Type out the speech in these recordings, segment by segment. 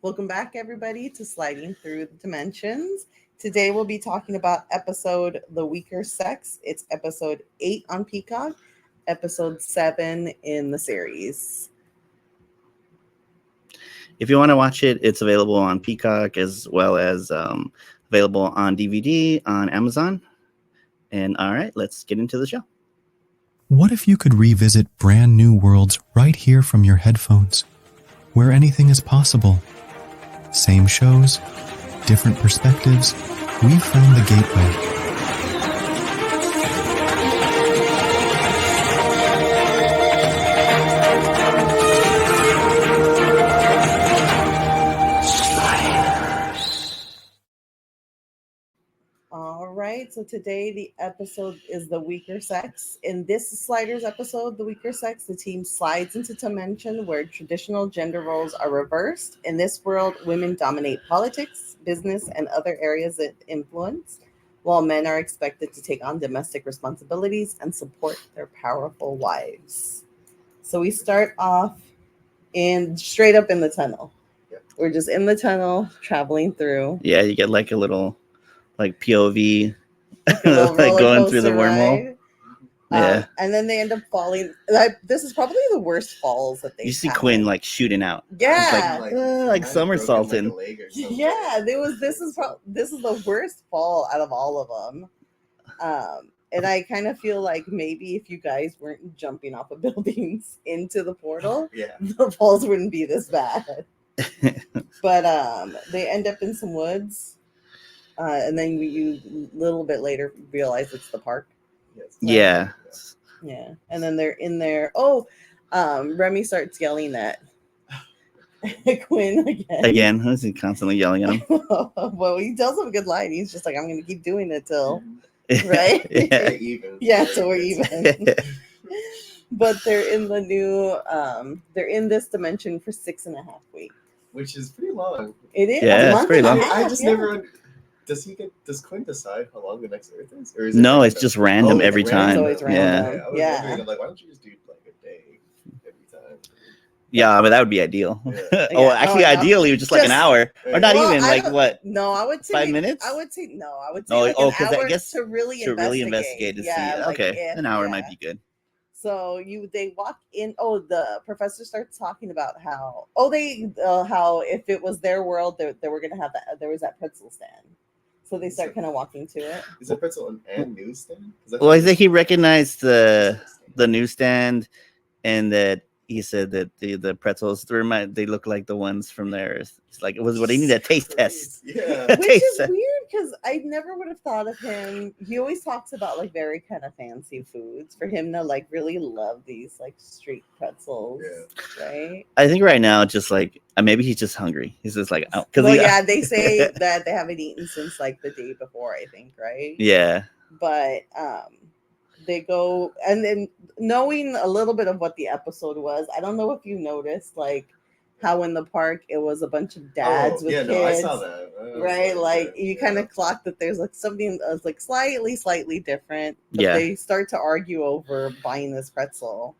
Welcome back, everybody, to Sliding Through the Dimensions. Today we'll be talking about episode The Weaker Sex. It's episode 8 on Peacock, episode 7 in the series. If you want to watch it, it's available on Peacock as well as available on DVD on Amazon. And all right, let's get into the show. What if you could revisit brand new worlds right here from your headphones, where anything is possible? Same shows, different perspectives. We've found the gateway. So today the episode is The Weaker Sex. In this Sliders episode, The Weaker Sex, the team slides into a dimension where traditional gender roles are reversed. In this world, women dominate politics, business, and other areas of influence, while men are expected to take on domestic responsibilities and support their powerful wives. So we start off straight up in the tunnel. Yep. We're just in the tunnel, traveling through. Yeah, you get like a little like POV like going through the wormhole. Yeah. And then they end up falling. This is probably the worst falls that they You see Quinn like shooting out. Yeah. Like somersaulting. Yeah, this is the worst fall out of all of them. And I kind of feel like maybe if you guys weren't jumping off of buildings into the portal, the falls wouldn't be this bad. But they end up in some woods. And then you little bit later realize it's the park. Yeah. Yeah. And then they're in there. Remy starts yelling at Quinn again. Again, who's he constantly yelling at him? Well, he tells him a good line. He's just like, I'm going to keep doing it till, right? Yeah, so we're even. But they're in the new, they're in this dimension for 6.5 weeks. Which is pretty long. It is. Yeah, it's pretty long. I just never... Does Quinn decide how long the next Earth is? Or is no, it's just random every time. It's always random. I was wondering, like, why don't you just do like a day every time? Yeah, but that would be ideal. Yeah. Ideally, just like an hour, or not even like what? No, I would say 5 minutes. I would say like an hour I guess to really investigate to see. Okay, an hour might be good. So they walk in. The professor starts talking about how how if it was their world, they were gonna have that. There was that pretzel stand. So they start kind of walking to it. Is it pretzel and newsstand? Well, I think he recognized the newsstand, and that he said that the pretzels they look like the ones from there. It's like it was what he needed a taste test. Yeah, which is weird because I never would have thought of him. He always talks about like very kind of fancy foods. For him to like really love these like street pretzels, right? I think right now, just like maybe he's just hungry. He's just like, they say that they haven't eaten since like the day before. I think, right? Yeah, but they go, and then knowing a little bit of what the episode was, I don't know if you noticed like how in the park it was a bunch of dads with kids. No, I saw that. Right? Like you kind of clock that there's like something that's like slightly different. But they start to argue over buying this pretzel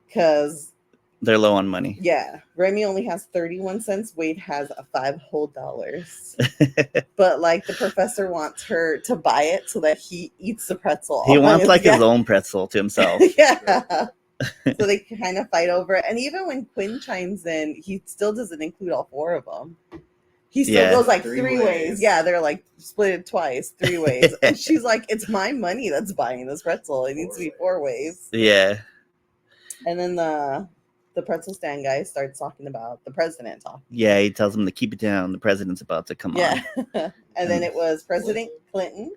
because they're low on money. Yeah. Remy only has 31 cents. Wade has $5 whole. But like the professor wants her to buy it so that he eats the pretzel. He wants like his own pretzel to himself. Yeah. So they kind of fight over it. And even when Quinn chimes in, he still doesn't include all 4 of them. He still goes like three ways. Yeah, they're like split it twice, 3 ways. And she's like, it's my money that's buying this pretzel. It needs to be 4 ways. Yeah. And then the pretzel stand guy starts talking about the president talking. Yeah, he tells him to keep it down. The president's about to come on. Yeah. And then it was President Clinton.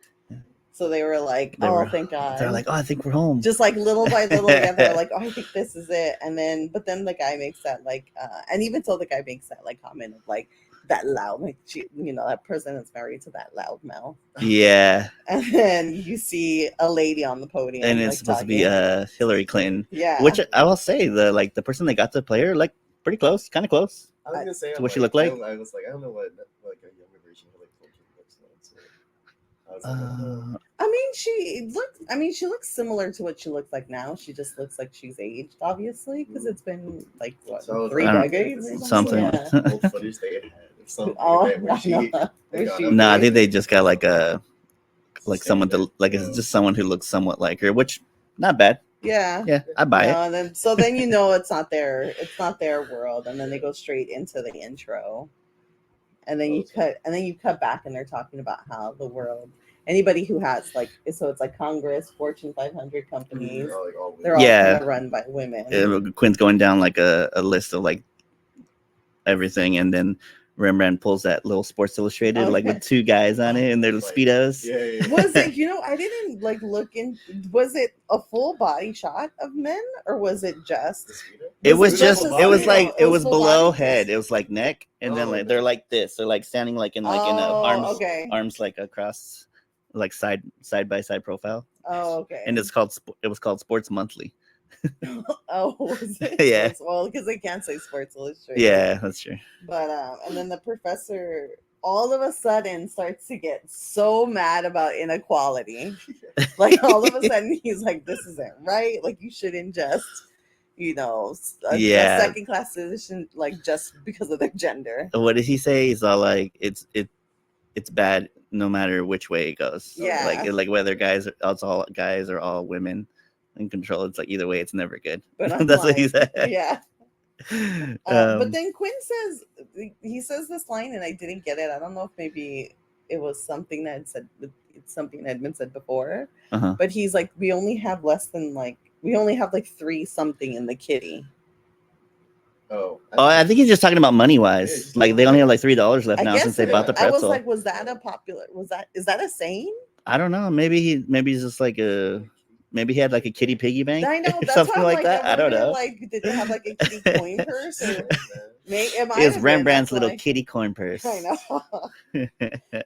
So they were like, thank God. They're like, I think we're home. Just like little by little, they're like, I think this is it. And then, but then the guy makes that like, and even so the guy makes that like comment of like, that loud, like, that president's married to that loud mouth. Yeah. And then you see a lady on the podium. And it's supposed to be Hillary Clinton. Yeah. Which I will say, the person they got to play her, like, pretty close, kind of close. I was going to say, to what she looked like. I was like, I don't know what like a younger version of like Clinton looks like. So I was She looks similar to what she looks like now. She just looks like she's aged, obviously, because it's been like what, So, 3 I don't- decades or something. Yeah. Old footage they had or something. Oh, like that, where she, no. they Where got she- up No, I there. think they just got like someone Standard, to like it's just someone who looks somewhat like her, which not bad. Yeah. Yeah, I buy it. And then it's not their world, and then they go straight into the intro, and then you cut back, and they're talking about how the world, anybody who has so it's like Congress, Fortune 500 companies, They're all, like, all they're all Yeah. kind of run by women. Quinn's going down like a list of like everything, and then Rembrandt pulls that little Sports Illustrated like with 2 guys on it and their Like, speedos. Yeah. Was it? I didn't look in. Was it a full body shot of men, or was it just? It was Was just full it was body? like it was full below body? head. It was like neck, and then Oh, like they're like this. They're like standing like in arms okay. arms like across like side by side profile. Oh, okay. And it was called Sports Monthly. Oh, was it? Yeah. Well, because they can't say Sports Illustrated. Yeah, that's true. But and then the professor all of a sudden starts to get so mad about inequality. Like all of a sudden he's like, "This isn't right. Like you shouldn't just, Yeah. a second class citizen like just because of their gender." What did he say? He's all like, it's bad no matter which way it goes. Yeah. Like whether it's all guys or all women in control. It's like either way, it's never good. But I'm That's what he like, said. Yeah. But then Quinn says this line, and I didn't get it. I don't know if maybe it was something that it's something that had been said before. Uh-huh. But he's like, we only have 3 something in the kitty. Oh, I think he's just talking about money wise. Yeah, Like they only have like $3 left I now guess since they bought the I was pretzel. like, is that a saying? I don't know. Maybe he's just like maybe he had like a kitty piggy bank. I know, or that's something why like that. I don't know. Like, did they have like a kitty coin purse? Or It's Rembrandt's little kitty coin purse. I know.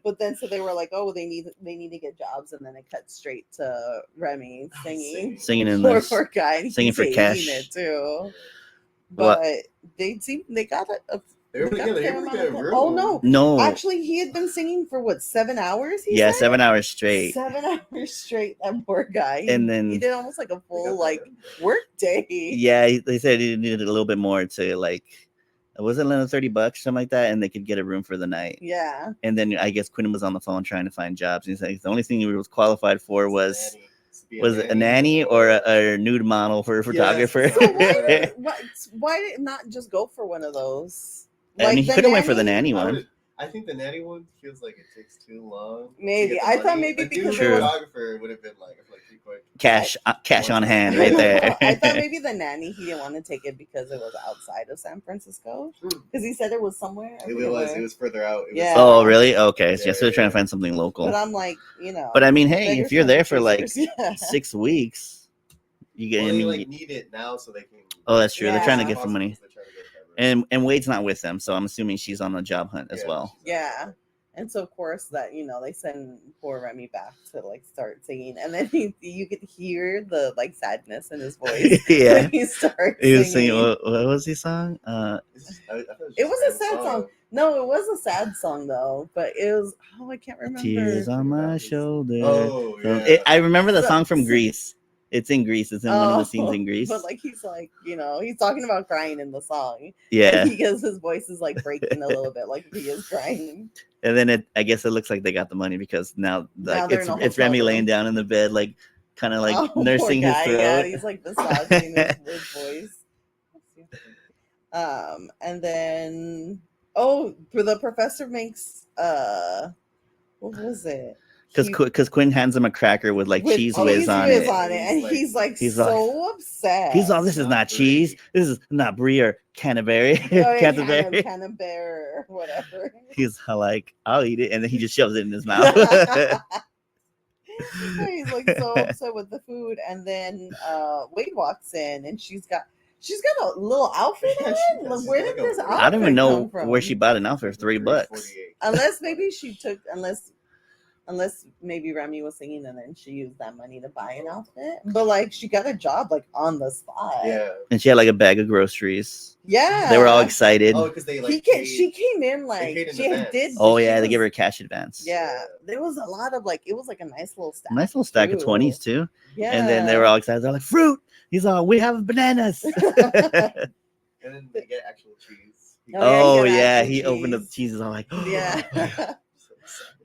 But then so they were like, oh, they need to get jobs, and then it cut straight to Remy Singing in poor, this. poor guy, and Singing he's for hating cash. it too. What? But they got a They were got a fair able to amount get of- a room. Oh, no. No. Actually, he had been singing for what, 7 hours? Yeah, said? 7 hours straight. 7 hours straight. That poor guy. And then he did almost like a full work day. Yeah, they said he needed a little bit more to like. Was it another $30, something like that, and they could get a room for the night. Yeah. And then I guess Quinn was on the phone trying to find jobs. And he's like, the only thing he was qualified for was it a nanny or a nude model for a photographer? So why not just go for one of those? I mean, he the could have went for the nanny? nanny one. I think the nanny one feels like it takes too long. Maybe. I thought maybe because True. the photographer would have been like too quick. Cash on hand right there. I thought maybe the nanny, he didn't want to take it because it was outside of San Francisco. Because he said it was somewhere. It was further out. Yeah. Oh, really? Okay. So Yeah, they're trying to find something local. But I'm like, But I mean, hey, if you're there for like yeah. 6 weeks, you get. Well, they need it now so they can. Oh, that's true. They're trying to Yeah. get some money. And Wade's not with them, so I'm assuming she's on the job hunt as well. Yeah. And so of course that they send poor Remy back to like start singing, and then you could hear the like sadness in his voice. Yeah, when he starts. He was singing. What was his song? It was a sad song. No, it was a sad song though, but it was I can't remember. Tears on my shoulder. Oh, yeah. I remember the song from Greece. It's in Greece. It's in one of the scenes in Greece. But like he's like, he's talking about crying in the song. Yeah. Because his voice is like breaking a little bit, like he is crying. And then I guess it looks like they got the money because now like it's Remy laying down in the bed, like kind of like nursing his throat. Yeah, he's like massaging his voice. And then the professor makes what was it? Because Quinn hands him a cracker with like cheese whiz on it. And he's so upset. He's all, this is not cheese. This is not brie or Canterbury. Canterbury or whatever. He's like, I'll eat it. And then he just shoves it in his mouth. He's like so upset with the food. And then Wade walks in and she's got a little outfit on. Where did this outfit I don't even know come from? where she bought an outfit for $3. Unless maybe Unless maybe Remy was singing and then she used that money to buy an outfit. But like she got a job like on the spot. Yeah. And she had like a bag of groceries. Yeah. They were all excited. Oh, because they like. She came in like paid in she advance. did. Oh she yeah, they was- give her a cash advance. Yeah, there was a lot of like it was like a nice little stack. Nice little stack of 20s too. Yeah. And then they were all excited. They're like, fruit. He's all, we have bananas. And then they get actual cheese. Oh you get yeah, actual he opened up cheese. cheese. Is all like, Yeah.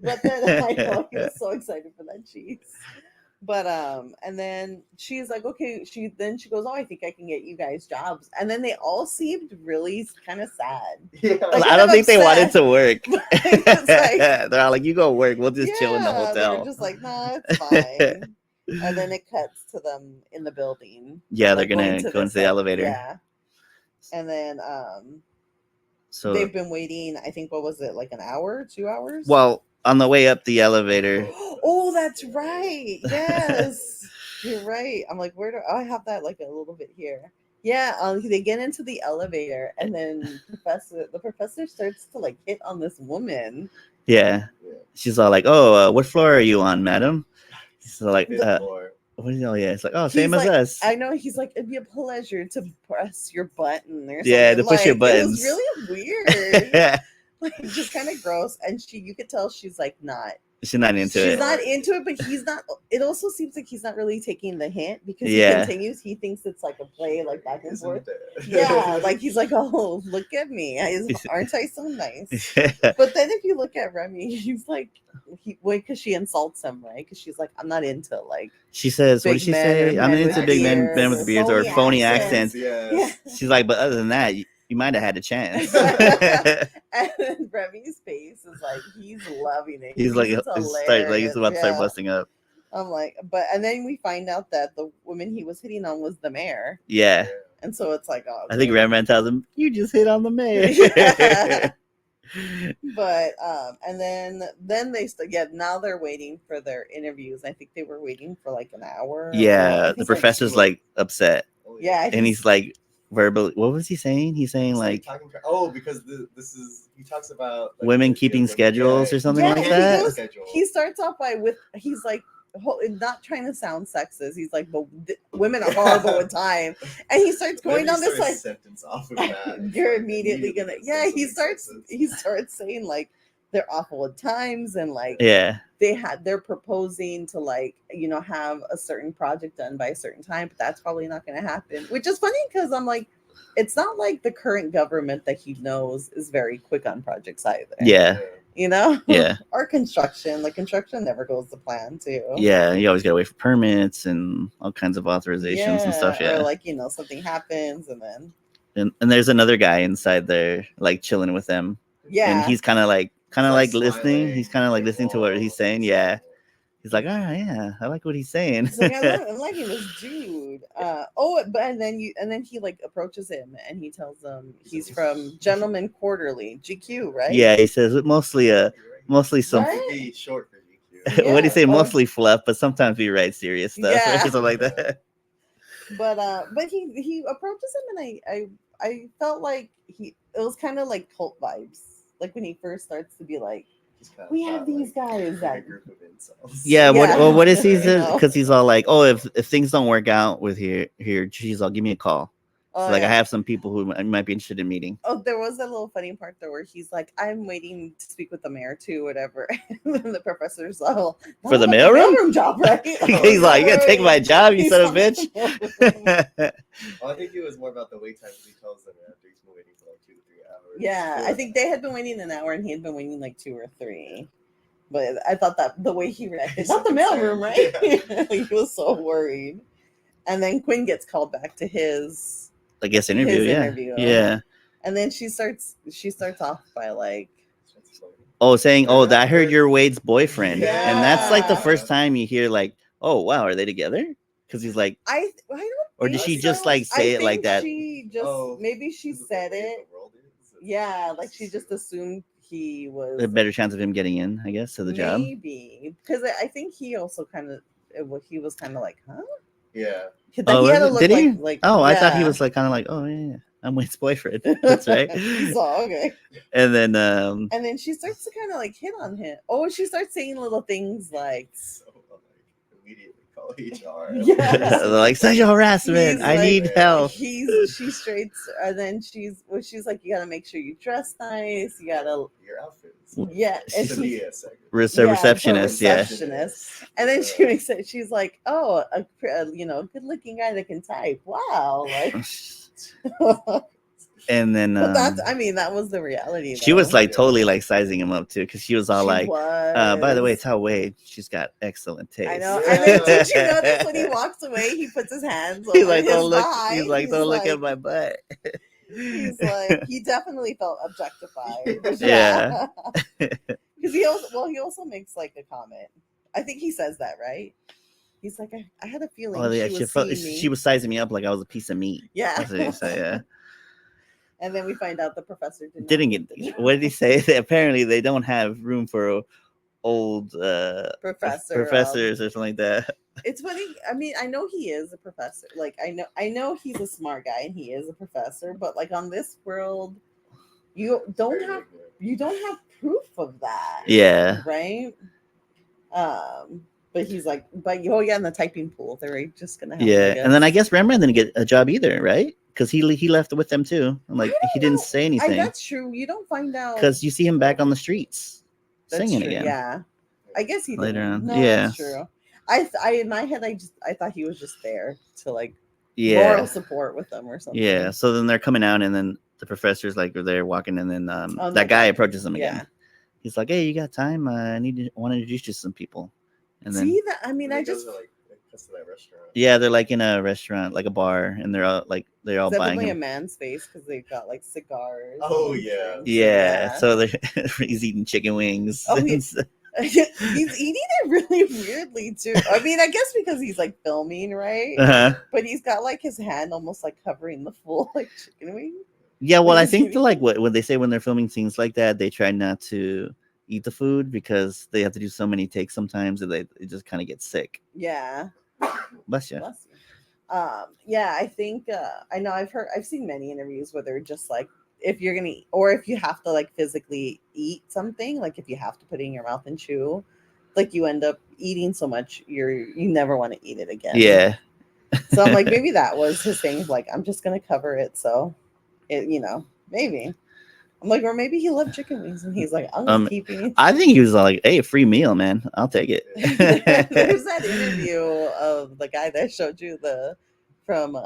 But then I know he was so excited for that cheese. But and then she's like, okay, she goes, oh, I think I can get you guys jobs. And then they all seemed really kind of sad. Yeah. Like, I don't think they wanted upset. to work. It's like- They're all like, you go work. We'll just chill in the They're hotel. just like, nah, it's fine. And then it cuts to them in the building. Yeah, they're like, gonna go this, into the elevator. Yeah. And then So they've been waiting, I think, what was it, like an hour, 2 hours? well, on the way up the elevator, Oh, that's right. Yes. You're right. I'm like, where do I have that like a little bit here? Yeah, they get into the elevator and then the professor starts to like hit on this woman. yeah, Yeah. she's all like, "Oh, what floor are you on, madam?" So like, Fifth floor. what is? Oh yeah, it's like, oh, He's same as like- us. I know he's like, it'd be a pleasure to press your button or something. Yeah, to push your Like, buttons. It was really weird. Like just kind of gross. And you could tell she's like not. She's not into She's it. not into it, but he's not. It also seems like he's not really taking the hint because Yeah. he continues. He thinks it's like a play, like back and Isn't forth. it? Yeah, like he's like, oh, look at me. Aren't I so nice? But then if you look at Remy, he's like, because she insults him, right? Because she's like, I'm not into like, She says, "What Big did she men say? or I'm men into with big men, beards men with or beards or phony phony accents." accents." Yeah. She's like, "But other than that, you might have had a chance." And then Remy's face is like, he's loving it. He's like, It's he's about to start yeah. busting up. I'm like, and then we find out that the woman he was hitting on was the mayor. Yeah, And so it's like, oh, I think great. Rembrandt tells him, "You just hit on the mayor." Yeah. But and then they now they're waiting for their interviews. I think they were waiting for like an hour. Yeah, I the think, professor's like upset, Oh, yeah, I and he's like verbally. What was he saying? He's saying He's like talking because this is he talks about like, women the- keeping women- schedules or something Yeah, like he that. goes- Schedule. he starts off he's like not trying to sound sexist. He's like, but women are horrible with time, and he starts going Whenever on you this start a like, sentence off of that, you're like, immediately gonna gets yeah. He something starts sexist. saying like they're awful at times and like Yeah, they're proposing to like have a certain project done by a certain time, but that's probably not going to happen, which is funny because I'm like, it's not like the current government that he knows is very quick on projects either. yeah, yeah, Or construction, like construction never goes to plan too. yeah. You always gotta wait for permits and all kinds of authorizations and stuff. Yeah, Or like something happens and then and there's another guy inside there like chilling with them, yeah. and he's kind of like listening. smiling, He's kind of like like, listening to what "Whoa, he's saying. that's Yeah, cool." he's like, ah, yeah, I like what he's saying. He's like, I'm liking this dude. And then he like approaches him and he tells him he's from Gentleman Quarterly, GQ, right? Yeah, he says mostly some. Right? It'd be short for GQ. What do you say? Yeah, or- Mostly fluff, but sometimes we write serious stuff or Yeah. something like that. But he approaches him and I felt like it was kind of like cult vibes, like when he first starts to be like, Just kind of we have thought, these guys like, a that group of incels. Yeah, Yeah. what is he? I know. Because he's all like, oh, if things don't work out with here, she's all, give me a call. So like, I yeah. have some people who might be interested in meeting. Oh, there was a little funny part there where he's like, I'm waiting to speak with the mayor too, whatever. And then the professor's all For the mailroom? job, right? He's like, you gonna take my job, you son of a bitch. Well, I think it was more about the wait time. He tells them after he's been waiting for like 2 to 3 hours. Yeah, I think they had been waiting an hour and he had been waiting like 2 or 3. But I thought that the way he reacted, He's not the so mailroom, concerned. right? He was so worried. And then Quinn gets called back to his, I guess interview, His yeah, interview. yeah. and then she starts off by like, Oh, saying, oh, I heard you're Wade's boyfriend, Yeah. and that's like the first time you hear like, oh wow, are they together? Because he's like, I don't. or did think she just so. like say I it like think that? She just maybe she said it. Yeah, like she just assumed he was A better chance of him getting in, I guess, to the job. maybe because I think he also kind of he was kind of like, huh? Yeah. That he had to look did he? like Oh, I thought he yeah. was like kind of like, oh yeah. I'm Wade's boyfriend. That's right. So okay. And then And then she starts to kind of like hit on him. Oh, she starts saying little things like, So like immediately call HR. Yeah. they're like sexual harassment. He's I like- need help. she straights, and then she's like, you gotta make sure you dress nice. You gotta, your outfits. yeah. And To she, be a second. Receptionist, yeah. receptionist. And then she makes it. She's like, oh, a good-looking guy that can type. Wow, like. And then But that's, I mean, that was the reality. she was though. like totally like sizing him up too, because she was all She like, by the way, was. tell Wade she's got excellent taste. I know. And then did you notice when he walks away, he puts his hands over He's like, his don't look. thigh. He's like, don't look at my butt. He's like, he definitely felt objectified. Yeah. Because he also makes like a comment. I think he says that, right? He's like, I had a feeling Oh, yeah, she was seeing me. she was sizing me up like I was a piece of meat. Yeah. That's what he said, yeah. And then we find out the professor Didn't get. What did he say? Apparently, they don't have room for old professors or something like that. It's funny. I mean, I know he is a professor. Like, I know he's a smart guy and he is a professor. But like on this world, you don't have proof of that. Yeah. Right. But he's like, oh yeah, in the typing pool, they're just gonna have. Yeah, and then I guess Rembrandt didn't get a job either, right? Because he left with them too. And like he didn't say anything. That's true. You don't find out because you see him back on the streets singing true, again. Yeah, I guess he Later didn't. on. No, Yeah. that's true. I in my head, I thought he was just there to like Yeah. moral support with them or something. Yeah. So then they're coming out, and then the professors like are there walking, and then Oh, that no, guy no. approaches them again. Yeah. He's like, "Hey, you got time? I want to introduce you to some people." And then See that? I mean, I They go just to, like to that restaurant. yeah, they're like in a restaurant, like a bar, and they're all buying definitely a him. man's face because they've got like cigars. Oh, and yeah. drinks. Yeah, so he's eating chicken wings. Oh, he's eating it really weirdly too. I mean, I guess because he's like filming, right? Uh-huh. But he's got like his hand almost like covering the full like chicken wing. Yeah, well, I He's think eating- like when they say when they're filming scenes like that, they try not to eat the food because they have to do so many takes sometimes that it just kind of gets sick. Yeah. Bless you. Bless you. Yeah, I think I know I've seen many interviews where they're just like, if you're gonna eat, or if you have to like physically eat something, like if you have to put it in your mouth and chew, like you end up eating so much you never want to eat it again. Yeah. So I'm like, maybe that was his thing. Like, I'm just gonna cover it, so it, maybe. I'm like, or maybe he loved chicken wings and he's like, I'm gonna keep eating. I think he was like, "Hey, free meal, man. I'll take it." There's that interview of the guy that showed you from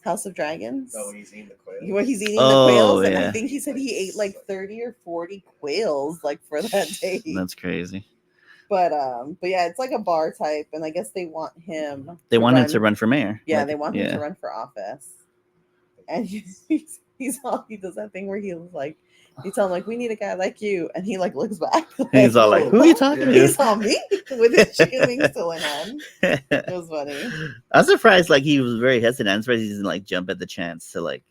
House of Dragons. Oh, when he's eating the quail. Where he's eating Oh, the quails, and I yeah. think he said he ate like 30 or 40 quails like for that day. That's crazy. But yeah, it's like a bar type, and I guess they want him. They want him to run for mayor. Yeah, Like, they want him yeah. to run for office. And he does that thing where he was like, he tell him like, we need a guy like you, and he like looks back. He's all like, "Who are you talking Yeah. to?" He saw me with his chicken wings still in hand. It was funny. I'm surprised. Like he was very hesitant. I'm surprised he didn't like jump at the chance to like.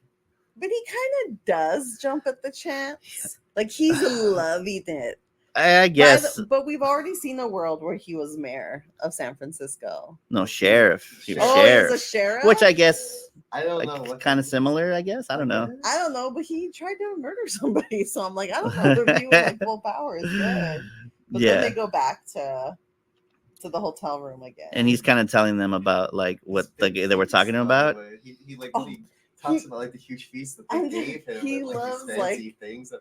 But he kind of does jump at the chance. Like he's loving it. I guess But we've already seen a world where he was mayor of San Francisco. no sheriff. He was Oh, sheriff, he's a sheriff? which I guess I don't know. like what kind of similar. I guess I don't know. I don't know, but he tried to murder somebody. So I'm like, I don't know if he with like full power is good. But Yeah. then they go back to the hotel room again. And he's kind of telling them about like what they were talking about. He like Oh, really talks about like the huge feast that they and gave him. he and, like, loves, these like, fancy things that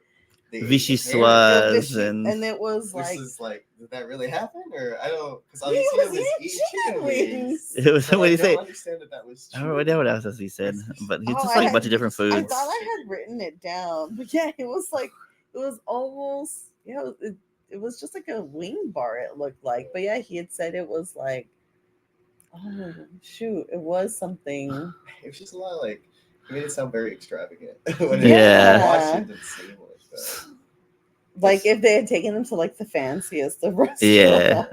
they Vichyssoise and and it was This like, is like, did that really happen? Or I don't, because He obviously was he was eating eating chicken wings. it was But what I do you say? don't understand that was I true. don't know what else he said, but he's Oh, just I like a had- bunch of different I foods. thought I had written it down, but yeah, it was almost, yeah, it was just like a wing bar, it looked like. But yeah, he had said it was like, oh shoot, it was something. It was just a lot of like, he made it sound very extravagant. When Yeah. I watched it, it didn't seem like that. Like if they had taken him to like the fanciest of restaurants. Yeah.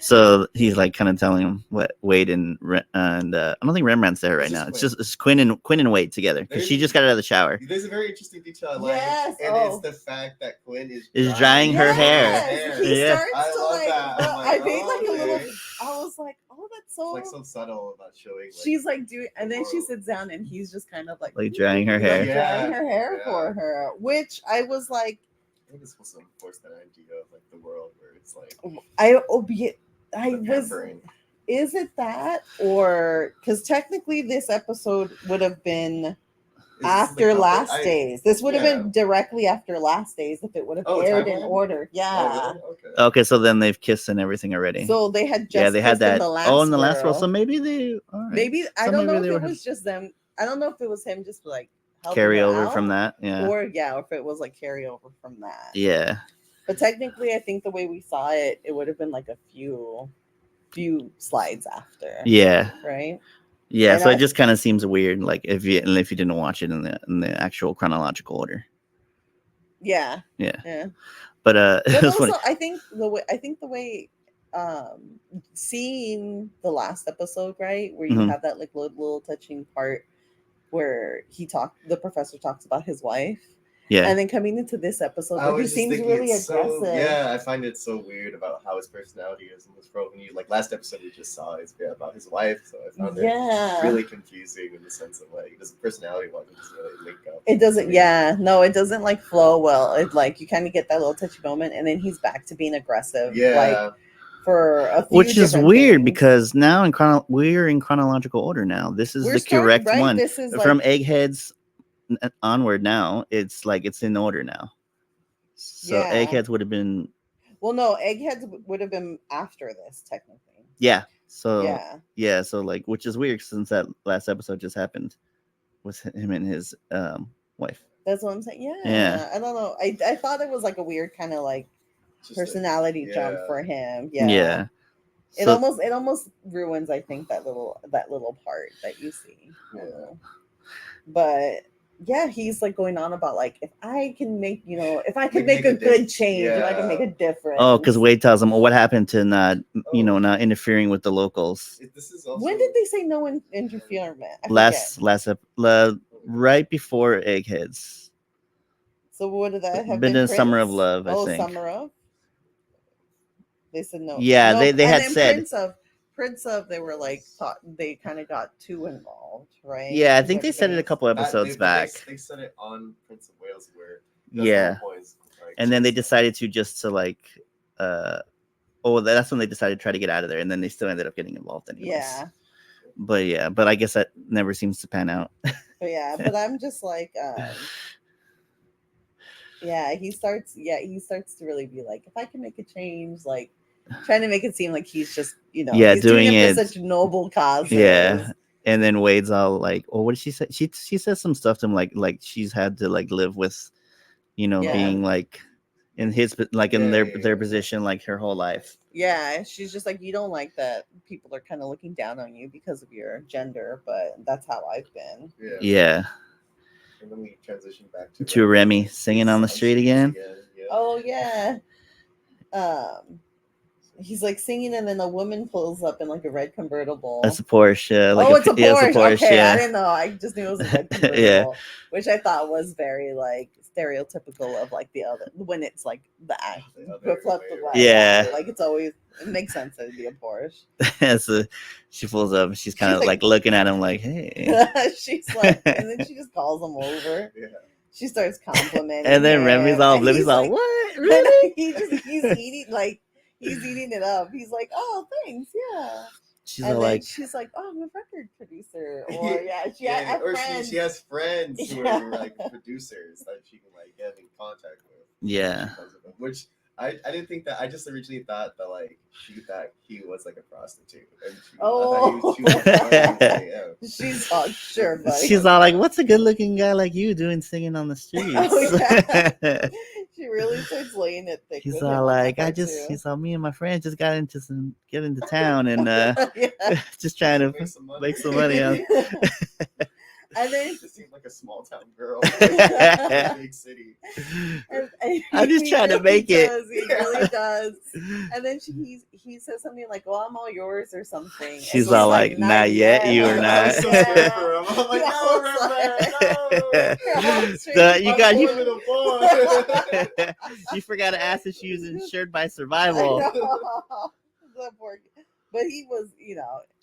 So he's like kind of telling him what Wade and I don't think Rembrandt's there right It's now. just It's Quinn and Wade together because she just got out of the shower. There's a very interesting detail I like, Yes, and oh. it's the fact that Quinn Is drying her hair. He Yeah. starts I to love like, that. I'm I like, made like a okay. little, I was like, oh, that's so It's like so subtle about showing. Like, she's like doing, and then she world. sits down, and he's just kind of like drying her hair. drying her hair Yeah. for her, which I was like, I think it's supposed to enforce that idea of like the world where it's like I the was. pampering. Is it that, or because technically this episode would have been after Last Days? This would have been directly after Last Days if it would have aired in timeline? order. Yeah. Oh, really? Okay. Okay, so then they've kissed and everything already. So they had just yeah, they had kissed in that. the last In the last world. world. So maybe they. All right. Maybe I So don't know maybe if they it were was just them. I don't know if it was him just like helping carry her over out, from that. Yeah. or if it was like carryover from that. Yeah. But technically, I think the way we saw it, it would have been like a few slides after. Yeah. Right. Yeah. And So it just kind of seems weird, like if you didn't watch it in the actual chronological order. Yeah. Yeah. Yeah. But But it was also, funny. I think the way seeing the last episode, right, where you Mhm. have that like little touching part where the professor talks about his wife, Yeah. and then coming into this episode I where he was just seems thinking really it's aggressive. so, yeah, I find it so weird about how his personality is in this world. When you like last episode we just saw is about his wife, so I found it really confusing in the sense of like his personality wise it doesn't really link up. It doesn't, it doesn't like flow well. It like you kind of get that little touchy moment, and then he's back to being aggressive. Yeah. Like for a few Which is different weird things. because now we're in chronological order now. This is We're the starting, correct right? one. This is From like, Eggheads onward now. It's like it's in order now. So Yeah. Eggheads would have been well, no, Eggheads would have been after this technically. yeah. So Yeah. so like which is weird since that last episode just happened with him and his wife. That's what I'm saying. Yeah. Yeah. I don't know. I thought it was like a weird kind of like Just personality like, jump yeah. for him. Yeah. Yeah. It So- almost ruins, I think, that little part that you see. Yeah. But yeah, he's like going on about like if I can make if I can Make make a a good change, if I can yeah. make a difference. Oh, because Wade tells him, well, what happened to not not interfering with the locals? This is also When did they say no interference? I Right before Eggheads. So what did that have Been been? in Summer of Prince? Love, I think. Summer of. They said no. Yeah, No, they and had then said Prince of they were like thought they kind of got too involved, right? Yeah, I think they said it a couple That- episodes they- back. They said it on Prince of Wales where Yeah. the whole point is, like, And then they just- decided to like that's when they decided to try to get out of there, and then they still ended up getting involved anyways. Yeah, But I guess that never seems to pan out. but I'm just like he starts to really be like, if I can make a change, like trying to make it seem like he's just he's doing it it for such noble causes. Yeah. And then Wade's all like, "Oh, what did she say?" She says some stuff to him like she's had to like live with, being like in his like in their position like her whole life. Yeah, she's just like, you don't like that people are kind of looking down on you because of your gender, but that's how I've been. Yeah. And then we transition back To Remy singing on the street again. Yeah. Oh yeah. He's like singing, and then a woman pulls up in like a red convertible. That's a Porsche. Like it's a Porsche. It's a Porsche. Okay, Yeah. I didn't know. I just knew it was a red convertible, which I thought was very like stereotypical of like the other when it's like the flip the way. Yeah. Like it makes sense that it'd be a Porsche. So she pulls up and she's kind of like looking at him like, hey. She's like, and then she just calls him over. Yeah. She starts complimenting. And then him, Remy's all and he's like, what? Really? He's eating it up. He's like, oh, thanks, yeah. She's and all then like, she's like, oh, I'm a record producer, or she has friends who are like producers that she can like get in contact with. Yeah. Which I didn't think that. I just originally thought that like he was like a prostitute, and she's all sure, buddy. She's all like, what's a good-looking guy like you doing singing on the streets? Oh, she really starts laying it thick. He's all like, he's all, me and my friends just get into town and just trying to make some money on. And then she seems like a small town girl in a big city. I'm just trying to make it. He really does. And then he says something like, "Well, I'm all yours" or something. She's all like, "Not yet, you are not." I'm so scared for him. I'm like, You forgot to ask if she was insured by Survival. The poor But he was,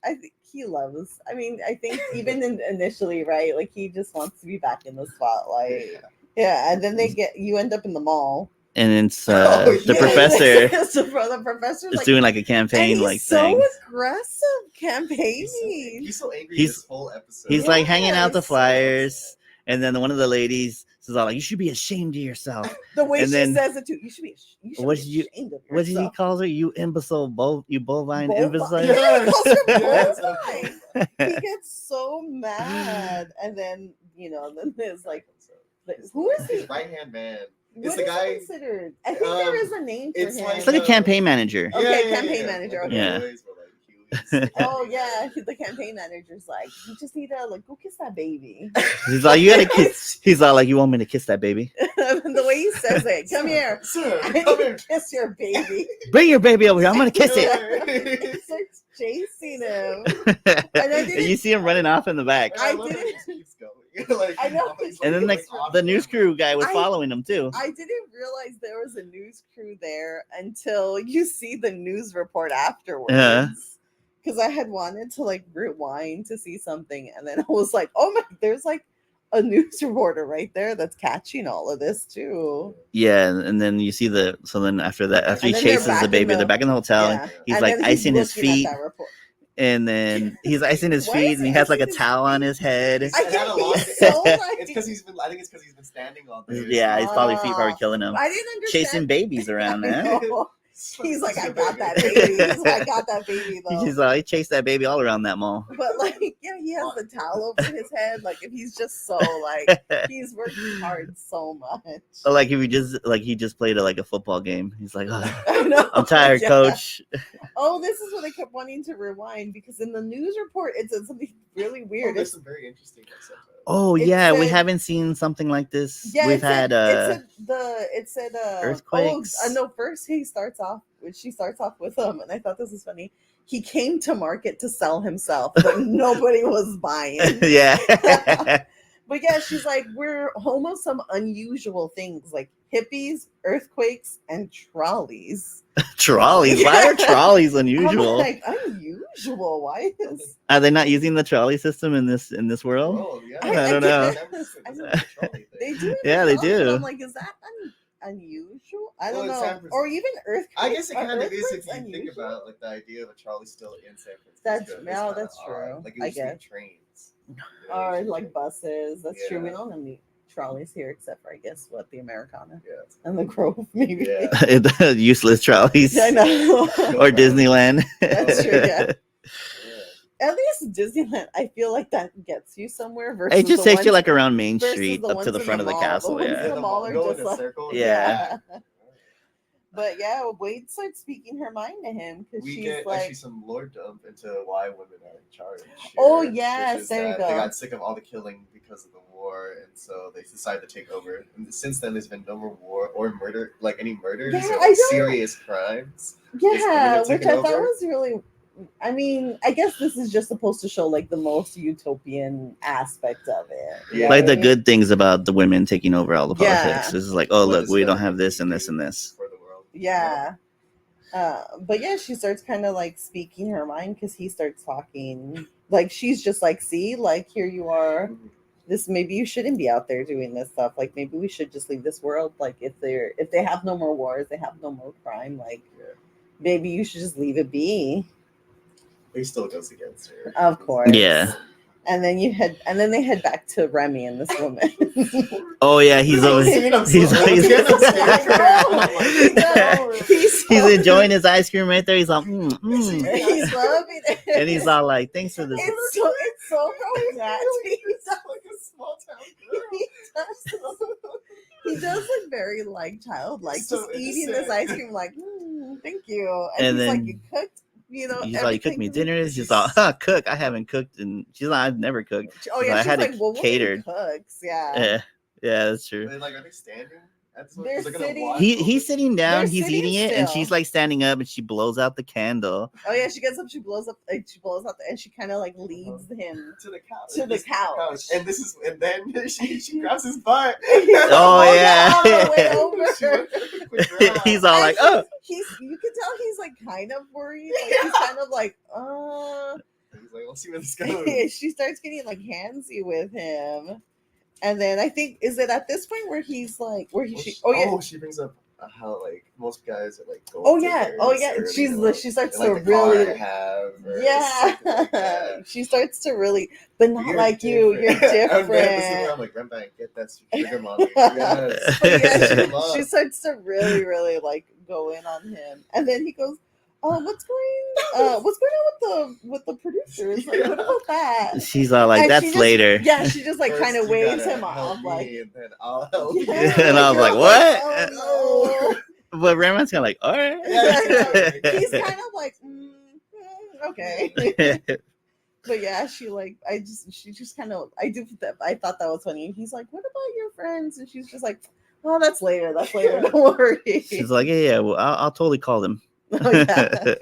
I think he loves. I mean, I think even initially, right? Like he just wants to be back in the spotlight. Yeah, and then you end up in the mall. And it's the professor. The professor's is doing like a campaign, and he's like so thing. aggressive campaigning. He's so angry. This whole episode. He's like hanging out the flyers, and then one of the ladies says, "All like, you should be ashamed of yourself." The way she says it too, you should be ashamed of yourself. What did he call her? You imbecile, you bovine imbecile. Yeah, he calls her bovine. He gets so mad, and then then there's like, who is his right hand man? It's the guy considered. I think there is a name for him. It's like a campaign manager. Okay, campaign manager. Okay. Yeah. Oh yeah, the campaign manager's like, you just need to go kiss that baby. He's like, you gotta kiss. He's all like, you want me to kiss that baby? The way he says it, come here, sir, I need to kiss your baby. Bring your baby over here. I'm gonna kiss it. He starts chasing him, and you see him running off in the back. I didn't. I know. And then the news crew guy was following him too. I didn't realize there was a news crew there until you see the news report afterwards. Because I had wanted to rewind to see something, and then I was like, "Oh my!" There's a news reporter right there that's catching all of this too. Yeah, and then you see then after he chases the baby, they're back in the hotel. Yeah. And he's like icing his feet. And then he's icing his feet, and he has like a towel on his head. It's because he's been. I think it's because he's been standing all day. Yeah, his feet probably killing him. I didn't understand. Chasing babies around there. He's like, I got that baby. He's like, I got that baby though. He's he chased that baby all around that mall. But he has the towel over his head. If he's just so he's working hard so much. So if he just played a football game. He's like, oh, I'm tired, coach. Oh, this is what I kept wanting to rewind because in the news report it said something really weird. There's some very interesting stuff. Oh yeah, we haven't seen something like this. Yeah, we've had it said earthquakes. No, first she starts off with him, and I thought this was funny. He came to market to sell himself, but nobody was buying. Yeah. But yeah, she's like, we're home of some unusual things like hippies, earthquakes, and trolleys. Trolleys? Why are trolleys unusual? I'm unusual. Why are they not using the trolley system in this world? Oh yeah, I don't know. They do. Yeah, they do. I'm like, is that unusual? I don't know. Or even earthquakes. I guess it kind of is if you think about the idea of a trolley still in San Francisco. That's true. I guess trains. Or buses. That's true. We don't have any trolleys here except for the Americana and the Grove, maybe. Yeah. Useless trolleys. I know. Or Disneyland. That's true. Yeah. At least Disneyland, I feel like that gets you somewhere. Versus it just takes you around Main Street up to the front of the castle. The mall are just circle. Yeah. But yeah, Wade starts speaking her mind to him because she's get like, actually some lore dump into why women are in charge. Oh yes, there you go. They got sick of all the killing because of the war, and so they decided to take over. And since then, there's been no more war or murder, any murders or serious crimes. Yeah, which I thought was really. I mean, I guess this is just supposed to show the most utopian aspect of it. Yeah. The good things about the women taking over all the politics. This is oh look, we don't have this and this and this. Yeah. But yeah, she starts kind of speaking her mind because he starts talking. She's just see, here you are. This maybe you shouldn't be out there doing this stuff. Maybe we should just leave this world. If they have no more wars, they have no more crime. Maybe you should just leave it be. He still goes against her. Of course. Yeah. And then they head back to Remy and this woman. Oh yeah, he's enjoying his ice cream right there. He's like, he's loving it, and he's all like, "Thanks for this." It's so romantic. He's like a small town girl. He does look very childlike, so just eating this ice cream. Thank you. And he's then, you cooked. He's like, you cooked me dinner. She's like, cook. I haven't cooked, and she's like, I've never cooked. Oh yeah, I had it catered. Cooks, yeah, that's true. Are they standing? They're sitting. He's sitting down. He's eating it, and she's standing up, and she blows out the candle. Oh yeah, she gets up. She blows out, and she kind of leads him to the couch. To the couch. And then she grabs his butt. Oh yeah. On the way over. He's all like, oh. You can tell he's like kind of worried. Like he's kind of like, He's like, let's see where this goes. She starts getting like handsy with him. And then I think, is it at this point where he's like, she brings up how like most guys are like she starts to really she starts to really, but not you're like different. you're different. I'm like, Rembrandt, get that sugar mommy. Yes. She starts to really like go in on him, and then he goes, what's going on with the producers? Like, what about that? She's all like, that's later. Yeah, she just like kind of waves him off, like, and then I'll help you. And I was like, what? Oh, no. But Rembrandt's kind of like, all right. He's kind of like, okay. But yeah, she just kind of, I thought that was funny. He's like, what about your friends? And she's just like, oh, that's later. Don't worry. She's like, yeah, well, I'll totally call them. Oh, yeah.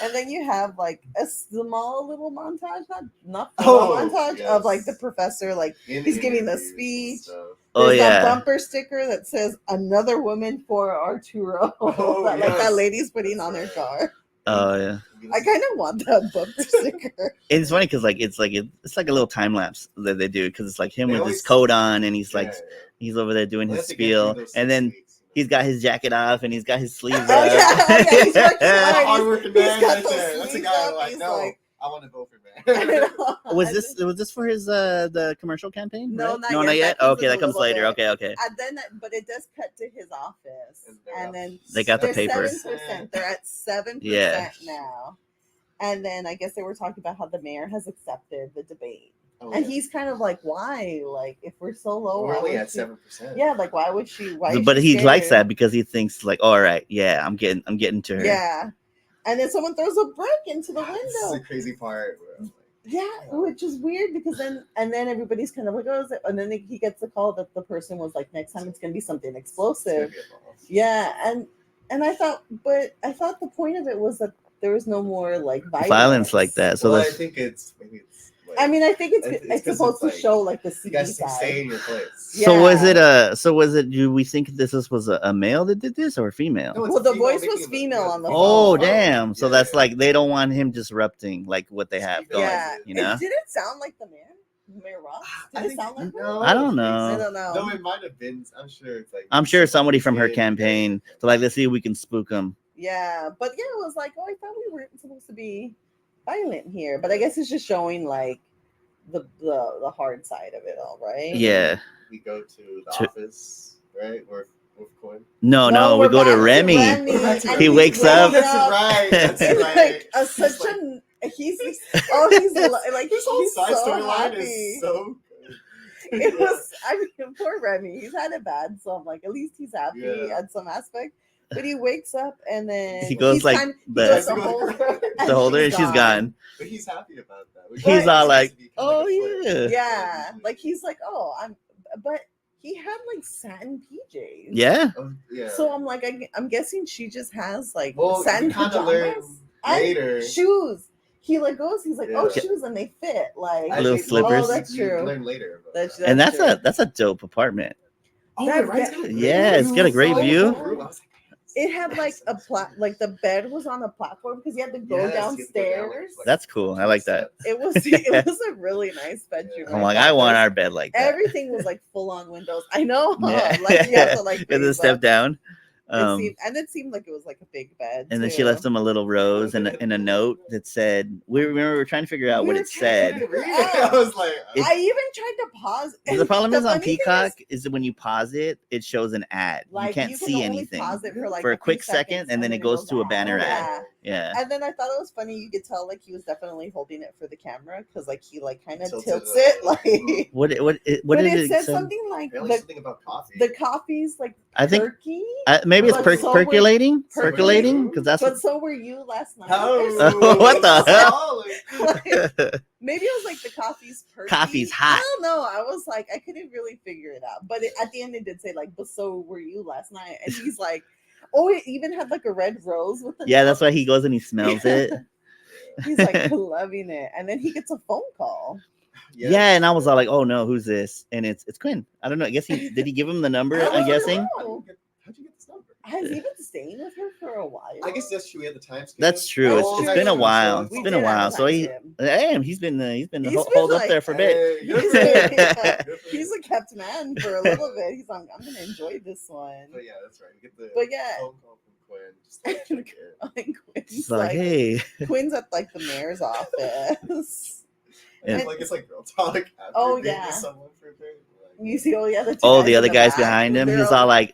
And then you have like a small little montage, not montage of like the professor, like he's giving the speech. There's a bumper sticker that says "Another woman for Arturo." That lady's putting on her car. Oh yeah. I kind of want that bumper sticker. It's funny because it's like a little time lapse that they do, because it's like him with his coat on and he's like he's over there doing his spiel, and then he's got his jacket off and he's got his sleeves up. He's working hard. Hardworking man right there. That's a guy like, no, I want to vote for man. Was this for his the commercial campaign? No, right? not yet. Okay, that comes later. Okay. And then, but it does cut to his office, and then they got the paper. 7%. They're at 7% now. And then I guess they were talking about how the mayor has accepted the debate. And he's kind of like, why? Like, if we're so low, we're only at 7%. Yeah, like, why would she? But he likes that because he thinks like, all right, yeah, I'm getting to her. Yeah, and then someone throws a brick into the window. This is the crazy part. Which is weird because then everybody's kind of like, oh, is it? And then he gets the call that the person was like, next time it's gonna be something explosive. Yeah, and I thought the point of it was that there was no more like violence like that. So I think it's maybe. I mean, I think it's supposed to show like the CD side. Stay in your place. So was it? Do we think this was a male that did this or a female? No, the voice was female on the phone. Oh damn! So that's like they don't want him disrupting like what they have going. Yeah, you know. Did it sound like the Mayor Ross? Did it sound like her? I don't know. I don't know. No, it might have been. I'm sure it's like. I'm sure somebody from her campaign. So like, let's see if we can spook him. Yeah, but it was like, oh, I thought we weren't supposed to be violent here, but I guess it's just showing like the hard side of it all, right? Yeah. We go to the office, right? With Quinn. No, we go to Remy. He wakes up. That's right. That's right. Like he's like this whole he's side so storyline happy. is so good. It was. I mean, poor Remy. He's had it bad, so I'm like, at least he's happy at some aspect. But he wakes up and then he goes like the holder and she's gone. But he's happy about that. He's all like, oh yeah. Like he's like, oh, but he had like satin PJs. Yeah. So I'm like, I'm guessing she just has like satin pajamas later. Shoes. He like goes. He's like, oh, shoes, and they fit like little slippers. Oh, that's true. Learn later. And that's a dope apartment. It's got a great view. It had like like the bed was on a platform because you had to go downstairs. That's cool. I like that. It was a really nice bedroom. I'm like, I want our bed like that. Everything was like full on windows. I know. Like you have to like step down. It seemed like it was like a big bed. And then she left him a little rose and a note that said, we were trying to figure out what it said. I was like, I even tried to pause. The problem is on Peacock is that when you pause it, it shows an ad. Like, you can't see anything. Pause it for a quick second, and then it goes to a banner ad. Yeah. And then I thought it was funny. You could tell like he was definitely holding it for the camera because like he like kind of tilts it like. What did it said? Something like something about coffee. The coffee's like I think turkey. Maybe it's percolating because that's. But so were you last night. What the hell? Maybe it was like the coffee's perky. Coffee's hot. I don't know. I was like, I couldn't really figure it out. But at the end, it did say like, "But so were you last night?" And he's like, "Oh, it even had like a red rose with the." Yeah, that's why he goes and he smells it. He's like loving it, and then he gets a phone call. Yeah, and I was all like, "Oh no, who's this?" And it's Quinn. I don't know. I guess did he give him the number? I'm guessing. How'd you get this number? Has he been staying with her for a while? I guess that's true. We had the time skip. That's true. It's been a while. It's been a while. So he's been holed up there for a bit. He's a kept man for a little bit. He's like, I'm gonna enjoy this one. But yeah, that's right. We get the phone call from Quinn. Just like, Quinn's like, hey. Quinn's at like the mayor's office. And it's like girl talk. Oh yeah. Someone for a bit. You see, the other guys behind him. He's all like,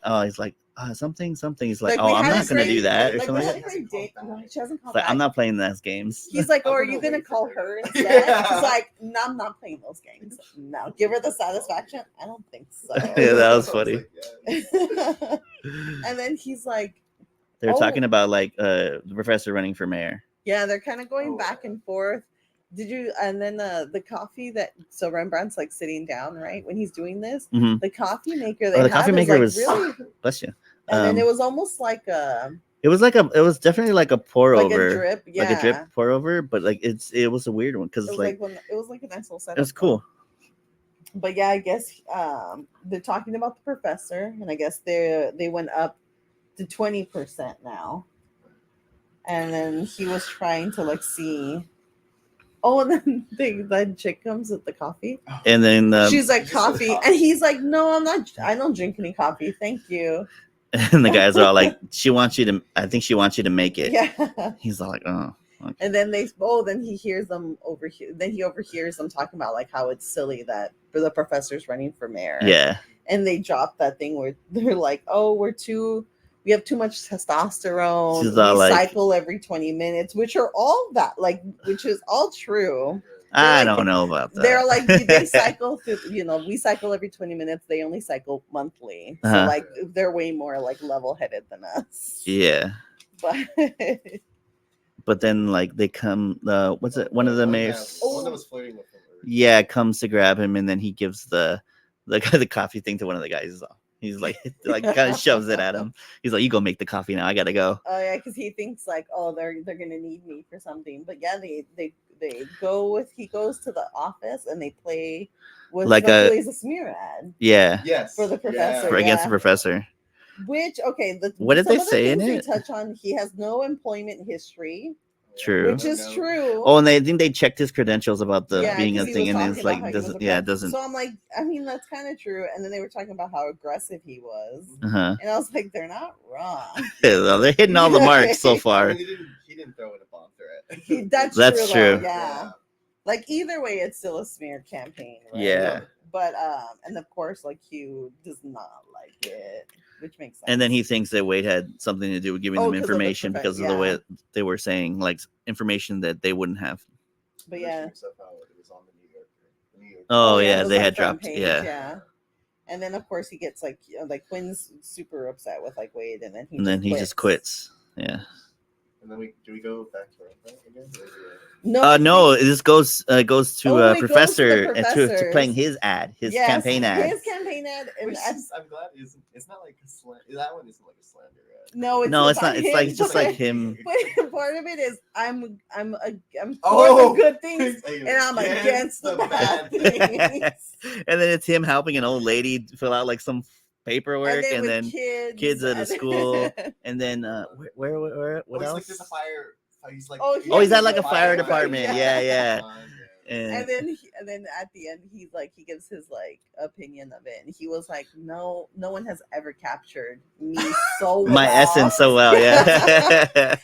something. He's like, I'm not gonna do that or something. She hasn't called back. I'm not playing those games. He's like, are you gonna call her instead? He's like, no, I'm not playing those games. No, give her the satisfaction. I don't think so. Yeah, that was funny. And then he's like, they're talking about like the professor running for mayor. Yeah, they're kind of going back and forth. Did you? And then the coffee so Rembrandt's like sitting down, right, when he's doing this. Mm-hmm. The coffee maker. The coffee maker was really. Bless you. And then it was almost like a. It was definitely like a pour like over, a drip, like a drip pour over, but like it was a weird one because it was like a nice little setup. It was cool. But yeah, I guess they're talking about the professor, and I guess they went up to 20% now, and then he was trying to like see. Oh, and then that chick comes with the coffee. And then she's like, coffee. And he's like, no, I'm not. I don't drink any coffee. Thank you. And the guys are all like, I think she wants you to make it. Yeah. He's all like, oh. Okay. And then then he hears them Then he overhears them talking about like how it's silly that the professor's running for mayor. Yeah. And they drop that thing where they're like, oh, we have too much testosterone. We cycle every 20 minutes, which is all true. I don't know about that. They're like, they cycle through, we cycle every 20 minutes. They only cycle monthly. So like, they're way more like level-headed than us. Yeah. But then like they come, what's it? One of the mayors. One that was flirting with him. Yeah, comes to grab him, and then he gives the coffee thing to one of the guys. He's like kind of shoves it at him. He's like, "You go make the coffee now. I gotta go." Oh yeah, because he thinks like, oh, they're gonna need me for something. But yeah, they go with. He goes to the office and they play with like plays a smear ad. Yeah. Yes. For the professor. Against the professor. Which what did they say in it? Touch on. He has no employment history. True. Which is true. Oh, and I think they checked his credentials about the being a thing, and it's like doesn't. So I'm like, I mean, that's kind of true. And then they were talking about how aggressive he was, and I was like, they're not wrong. They're hitting all the marks so far. He didn't throw in a bomb threat. That's true. Yeah. Like either way, it's still a smear campaign. Right? Yeah. But and of course, like Hugh does not like it. Which makes sense. And then he thinks that Wade had something to do with giving them information because of the way they were saying, like information that they wouldn't have. But yeah. Oh yeah, they had dropped. Yeah. And then of course he gets like Quinn's super upset with like Wade, and then he just quits. Yeah. And then do we go back to Rembrandt again? No, this goes to Professor to playing his campaign ad. His campaign ad. And I'm glad it's not like a slander. That one isn't like a slander ad. No, it's not. It's like just like him. But part of it is I'm for the good things and I'm against the bad things. And then it's him helping an old lady fill out like some paperwork, and then kids at a school, and then where what else? Like there's a fire. He's like, he's at like a fire department. Yeah. And then at the end, he gives his like opinion of it, and he was like, no one has ever captured me so well. My essence so well, yeah.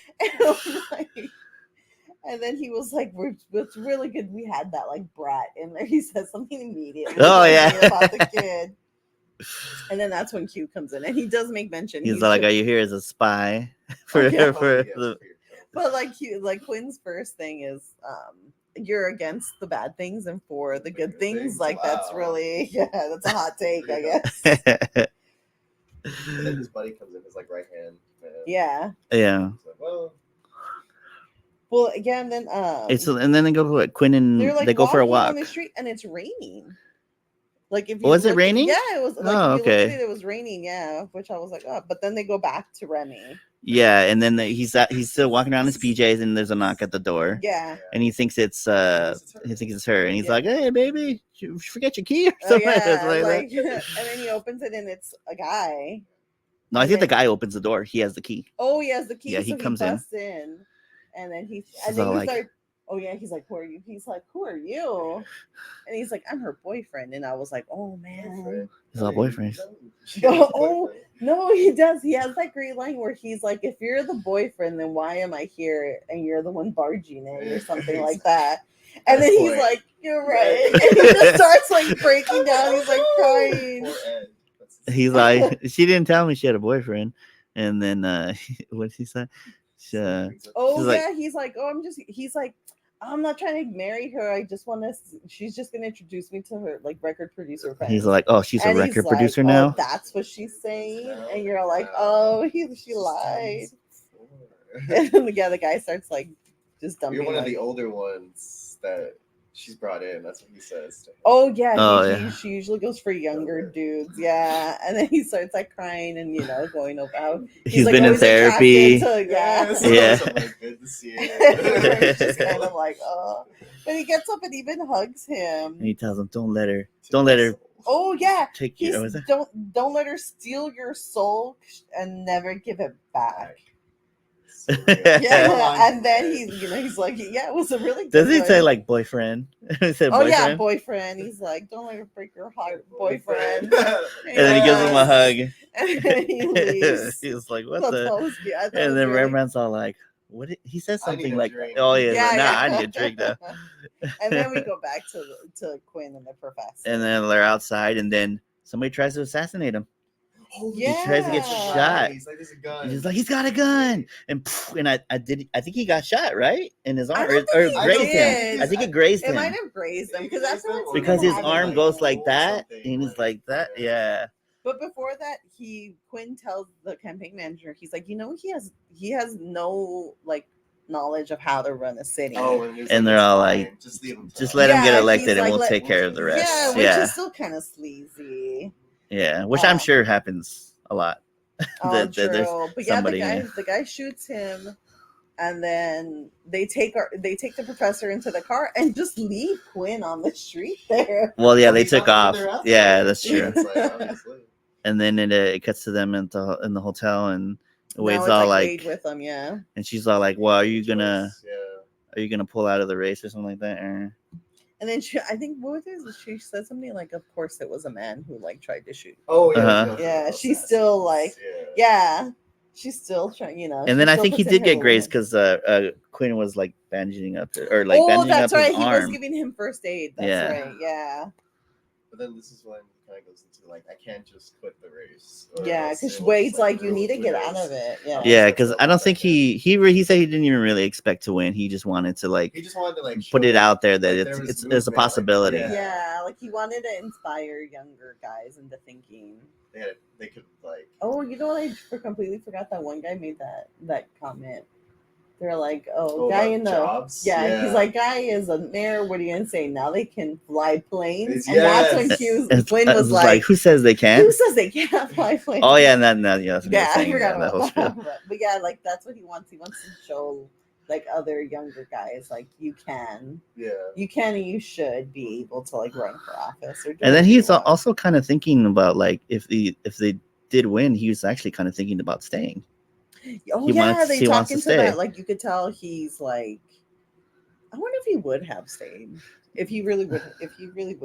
And then he was like, "It's really good. We had that like brat in there." He said something immediately. Oh yeah, about the kid. And then that's when Q comes in, and he does make mention. He's like, "Are you here as a spy for the?" But like Quinn's first thing is, you're against the bad things and for the good things. Like that's really, that's a hot take, I guess. And then his buddy comes in, his like right hand. Yeah. Like, well, again, then and then they go to Quinn and they go for a walk on the street, and it's raining. Like if was it raining? Yeah, it was. Like, okay. It was raining. Yeah, which I was like, oh. But then they go back to Remy. Yeah, and then he's still walking around his PJs, and there's a knock at the door. Yeah, and he thinks it's her, and he's like, "Hey, baby, you forget your key or something." And then he opens it, and it's a guy. No, I think the guy opens the door. He has the key. Oh, he has the key. Yeah, he so comes he busts in. And then he's like, oh yeah, he's like, who are you? He's like, who are you? And he's like, I'm her boyfriend. And I was like, oh man, he's our boyfriend. Oh no, he does. He has that great line where he's like, if you're the boyfriend, then why am I here? And you're the one barging in, or something like that. And then he's like, you're right. And he just starts like breaking down. He's like crying. He's like, she didn't tell me she had a boyfriend. And then what did he say? He's like, he's like, I'm not trying to marry her. I just want to. She's just gonna introduce me to her like record producer friend. He's like, oh, she's a record producer now. Oh, that's what she's saying, and you're like, oh, she lied. And then the guy starts like just dumping. You're one of the older ones that she's brought in. That's what he says. Oh yeah, she usually goes for younger dudes. Yeah, and then he starts like crying and going over how he's like, been in therapy. Yeah. Like, good to see it. He's just kind of like, oh, but he gets up and even hugs him. And he tells him, don't let her. Oh yeah, don't let her steal your soul and never give it back. Yeah, and then he's like, yeah, it was a really good Does he say like boyfriend? He said boyfriend. Yeah, boyfriend. He's like, don't let her break your heart, boyfriend. And then he gives him a hug. And then he leaves. He's like, what the? And then Rembrandt's all like, what? He says something like, oh yeah, I need a drink now. And then we go back to Quinn and the professor. And then they're outside, and then somebody tries to assassinate him. Oh, yeah. He tries to get shot. He's like, there's a gun. He's like, he's got a gun. And I think he got shot, right? In his arm. Or grazed him. I think it grazed him. It might have grazed him because his arm goes like that. And he's like that. Yeah. But before that, Quinn tells the campaign manager, he's like, he has no like knowledge of how to run a city. Oh, and they're all like, just let him get elected and we'll take care of the rest. Yeah, which is still kind of sleazy. Yeah, which I'm sure happens a lot. True. But yeah, the guy shoots him, and then they take the professor into the car and just leave Quinn on the street there. Well, yeah, they took off. Yeah, that's true. And then it cuts to them in the hotel, and Wade's all like Wade with them, yeah. And she's all like, "Well, are you gonna pull out of the race or something like that?" Or... And then she said something like, "Of course, it was a man who like tried to shoot." Oh yeah, yeah. She's still like, she's still trying, And then I think he did get grazed because Quinn was like bandaging up bandaging up his arm. He was giving him first aid. That's right. Yeah. But then this is when it kind of goes into like, I can't just quit the race. Yeah, because Wade's like, you need to get out of it. Yeah. Yeah, because I don't think he said he didn't even really expect to win. He just wanted to put it out there that it's a possibility. Yeah, like he wanted to inspire younger guys into thinking. They could like. Oh, you know what? I completely forgot that one guy made that comment. They're like, guy in the jobs? Yeah, he's like, guy is a mayor. What are you gonna say? Now they can fly planes, and that's when Quinn was like, "Who says they can't? Who says they can't fly planes?" Oh yeah, and I forgot about that. But yeah, like that's what he wants. He wants to show like other younger guys, like you can, and you should be able to like run for office. And then he's also kind of thinking about like if they did win, he was actually kind of thinking about staying. Oh yeah, they talk into that. Like you could tell he's like, I wonder if he would have stayed. If he really would.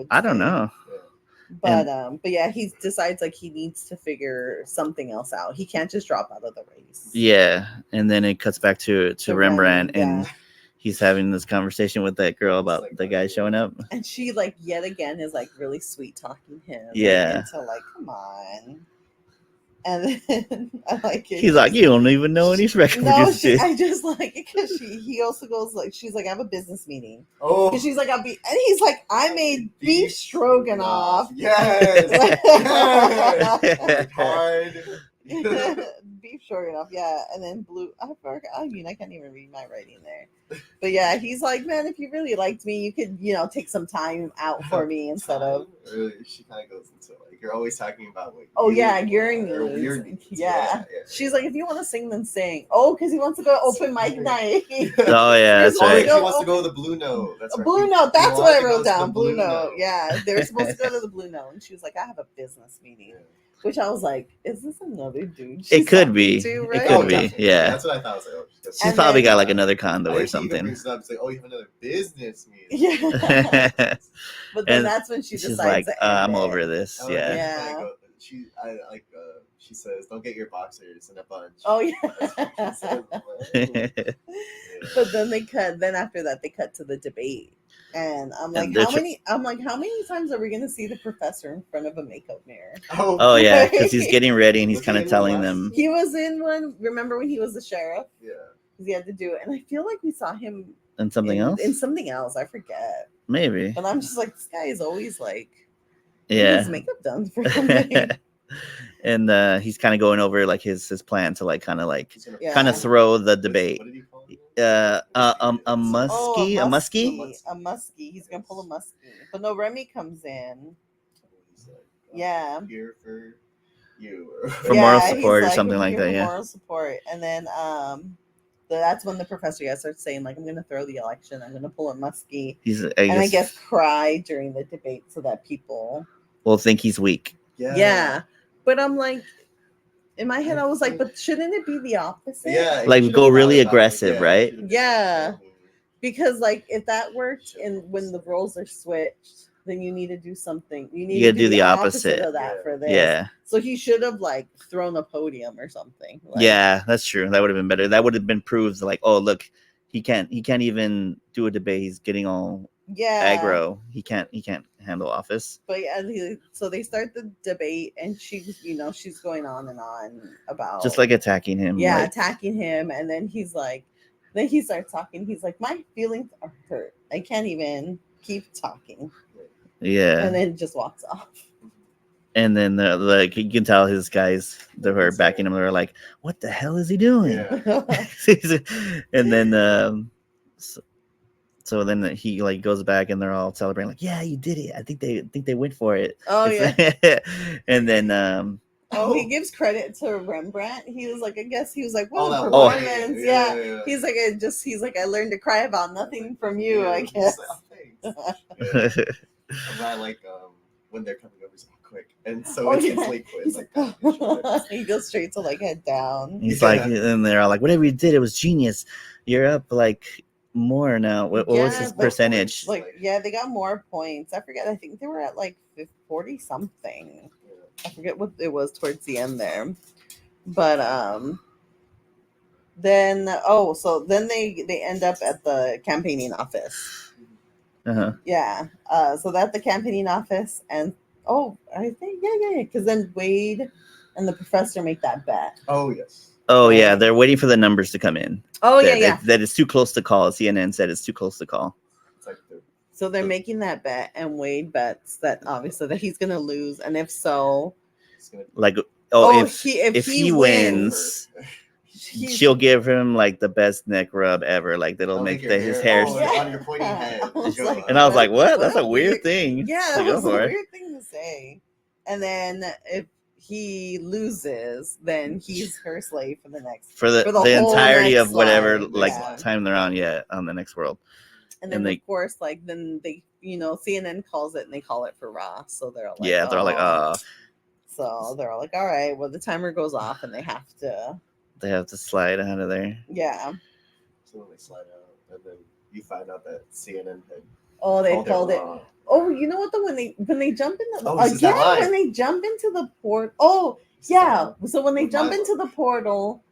I don't know. But yeah, he decides like he needs to figure something else out. He can't just drop out of the race. Yeah, and then it cuts back to Rembrandt, and he's having this conversation with that girl about the guy showing up. And she like yet again is like really sweet talking him. Yeah. So like, come on. And then I like it. He's like, you don't even know any record producers. I just like it because he also goes like, she's like, I have a business meeting. Oh, and she's like, and he's like, I made beef stroganoff. Yes, hard. Beef stroganoff, yeah. And then blue. I can't even read my writing there. But yeah, he's like, man, if you really liked me, you could, take some time out for me instead of. Really, she kind of goes into like, you're always talking about like. Oh yeah, your needs. Yeah. She's like, if you want to sing, then sing. Oh, because he wants to go to open mic night. Oh yeah, that's right. He wants to go to the Blue Note. That's right. Blue Note. That's what I wrote down. Blue Note. Yeah, they're supposed to go to the Blue Note, and she was like, I have a business meeting. Which I was like, is this another dude? It could be. To, It right? could be. definitely. Yeah. That's what I thought. I was like, oh, She's And probably then- got like another condo I or think she even something. brings it up. It's like, oh, you have another business meeting. Yeah. But then And that's when she she's decides like, to end I'm it. over this. Oh, Yeah. Yeah. She says, don't get your boxers in a bunch. Oh That's what she says. I'm like, oh. Yeah. But then after that they cut to the debate. And I'm like, they're how many times are we gonna see the professor in front of a makeup mirror? Oh yeah, because he's getting ready and he's Was he kind of in telling one last them. He was in one. Remember when he was the sheriff? Yeah. He had to do it, and I feel like we saw him And something else? In something else, I forget. Maybe. But I'm just like, this guy is always like, Yeah. his makeup done for something. And he's kind of going over like his plan to like kind of Yeah. throw the debate. What did he call it? A muskie, Oh, a muskie. A muskie. He's gonna pull a muskie. But no, Remy comes in. He's like, Yeah. I'm here for you. For moral he's support or like, something "I'm like here that, for yeah. Moral support. And then that's when the professor starts saying, like, I'm gonna throw the election, I'm gonna pull a muskie. I guess cry during the debate so that people will think he's weak. Yeah. But I'm like, in my head I was like, but shouldn't it be the opposite? Yeah. Like, you go should've really thought about it. aggressive, Yeah, right? should've- Yeah. Because like if that worked and when the roles are switched, then you need to do something. You need You to gotta do the opposite. of that for this. Yeah. So he should have like thrown a podium or something. Like, Yeah, that's true. That would have been better. That would have been proved like, oh look, he can't even do a debate. He's getting all aggro. He can't handle office. But yeah, so they start the debate and she's going on and on about Just like attacking him. Yeah, like, attacking him, and then he starts talking. He's like, my feelings are hurt. I can't even keep talking. yeah. And then just walks off. And then like you can tell his guys that were backing him, they're like, what the hell is he doing? Yeah. And then so then he like goes back and they're all celebrating, like, yeah, you did it. I think they went for it. Oh yeah. And then he gives credit to Rembrandt. He was like, I guess he was like, Oh, what that performance? one. Yeah. Yeah. He's like, I learned to cry about nothing from you, I He's guess. like, oh, thanks. Yeah. And I like when they're coming over, he's like, quick, and so intensely quick. He's Like, like, he goes straight to like head down. he's Yeah. like, and they're all like, whatever you did, it was genius. You're up like more now. What was Yeah, his but, percentage? Like, yeah, they got more points. I forget. I think they were at like 40 something. I forget what it was towards the end there. But then they end up at the campaigning office. Uh-huh. Yeah. So that's the campaigning office, and I think yeah, because then Wade and the professor make that bet. Oh yes. Oh yeah, they're waiting for the numbers to come in. Oh that, that it's too close to call. CNN said it's too close to call. It's like so they're making that bet, and Wade bets that obviously that he's gonna lose, and if so, like if he wins, she'll give him like the best neck rub ever. Like that'll make his hair. On your pointy head. And I was like, what? That's a weird thing. Yeah, so that was a weird thing to say. And then if he loses, then he's her slave for the entirety of whatever slide. time they're on on the next world. And then of course, like then they CNN calls it and they call it for Raw. So they're like, they're all like, So they're all like, all right, well the timer goes off and they have to slide out of there. Yeah. So when they slide out, and then you find out that CNN had they called it. Oh, you know what? When they jump in the when they jump into the port. Oh, yeah. So when they jump into the portal,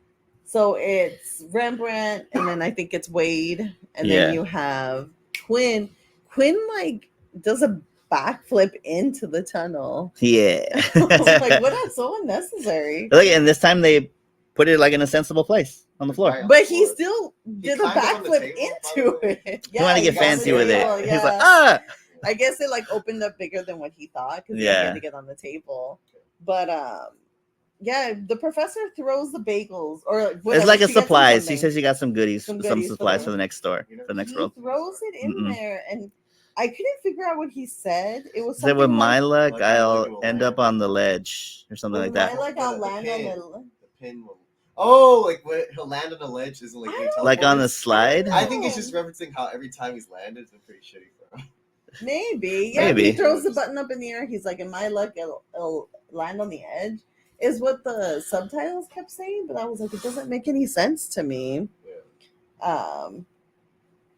so it's Rembrandt, and then I think it's Wade, and then you have Quinn. Quinn like does a backflip into the tunnel. Yeah. I was like, what? That's so unnecessary. Look, and this time they put it like in a sensible place on the floor. But he still did a backflip into it. Yeah, he wanted to get fancy with it. Yeah. He's like, I guess it like opened up bigger than what he thought because he had to get on the table. But the professor throws the bagels or whatever. It's like a supplies. He says he got some goodies, some supplies for the next store, for the next world. He throws it in there, and I couldn't figure out what he said. It was something with my luck, I'll end up on the ledge or something like that. My luck, I'll land on the pin will. Oh, like when he'll land on the ledge isn't like on the slide? I think he's just referencing how every time he's landed, it's been pretty shitty for him. Maybe. Yeah, he throws the button up in the air. He's like, in my luck, land on the edge, is what the subtitles kept saying. But I was like, it doesn't make any sense to me. Yeah.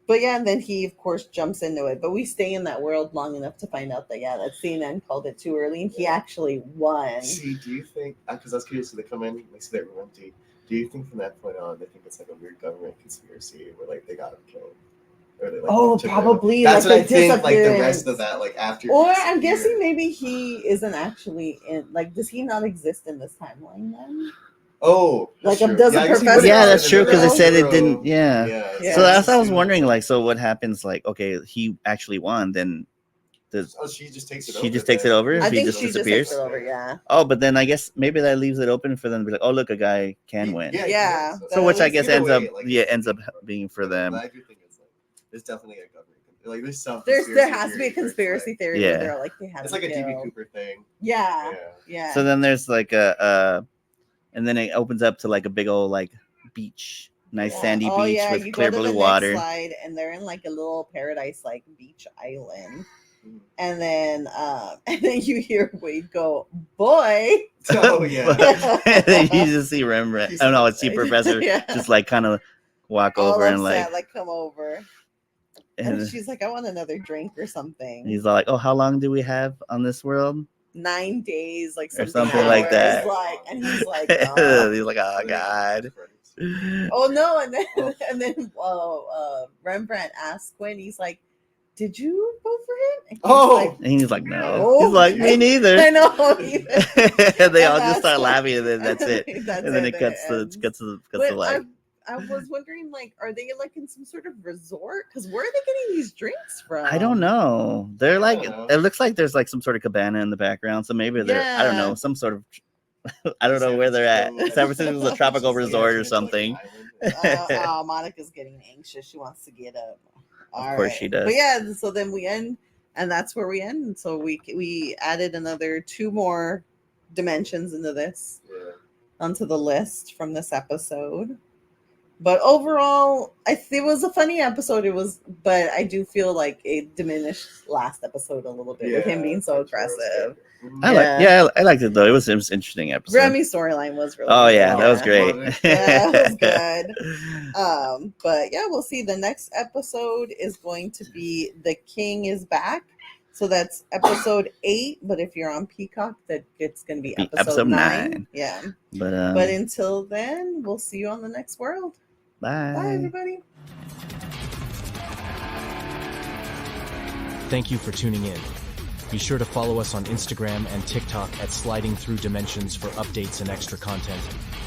But yeah, and then he, of course, jumps into it. But we stay in that world long enough to find out that, that CNN called it too early, and he actually won. See, do you think, because I was curious, they come in, they see that room empty. Do you think from that point on, they think it's like a weird government conspiracy where, like, they got him killed? Or they, like, probably. That's like what I think, like, the rest of that, like, after. Or I'm guessing maybe he isn't actually in, like, does he not exist in this timeline then? Oh, like true. does a professor? Yeah, that's true because they said it didn't. Yeah. Yeah. So that's I was wondering, like, so what happens? Like, okay, he actually won. Then she just takes it. She just takes it over. I He think just she disappears. Just takes it over. Yeah. Oh, but then I guess maybe that leaves it open for them to be like, oh, look, a guy can win. Yeah. So which I guess ends like, up being for them. But I do think it's like there's definitely a government. Like there's some. There has to be a conspiracy theory. Yeah. Where they're like they have. It's like a DB Cooper thing. Yeah. So then there's like and then it opens up to like a big old like beach, nice sandy beach with clear blue water. Slide, and they're in like a little paradise like beach island. And then you hear Wade go, boy. Oh yeah. And then you just see Rembrandt. I don't know, see Professor just like kind of walk over and like come over. And she's like, I want another drink or something. He's like, oh, how long do we have on this world? 9 days, like or something like that. He's like, he's like, oh god. Oh no, and then Rembrandt asks Quinn, he's like, did you vote for him? And he's like, no. He's like, me neither. I know. And they all just start laughing, and then that's it. And then it cuts the light. I was wondering, like, are they like in some sort of resort? Because where are they getting these drinks from? I don't know. They're like, it looks like there's like some sort of cabana in the background. So maybe they're, I don't know, some sort of, I don't know where they're at. San Francisco's a tropical resort or something. Monica's getting anxious. She wants to get up. Of course she does. But yeah, so then we end, and that's where we end. And so we added another 2 more dimensions into this, onto the list from this episode. But overall, it was a funny episode. But I do feel like it diminished last episode a little bit with him being so aggressive. I liked it though. It was an interesting episode. Remy's storyline was really good. That was great. Yeah, that was good. But yeah, we'll see. The next episode is going to be The King is Back. So that's episode 8. But if you're on Peacock, it's going to be episode 9. Yeah. But until then, we'll see you on the next world. Bye. Bye, everybody. Thank you for tuning in. Be sure to follow us on Instagram and TikTok at Sliding Through Dimensions for updates and extra content.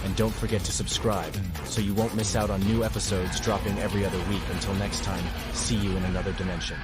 And don't forget to subscribe so you won't miss out on new episodes dropping every other week. Until next time, see you in another dimension.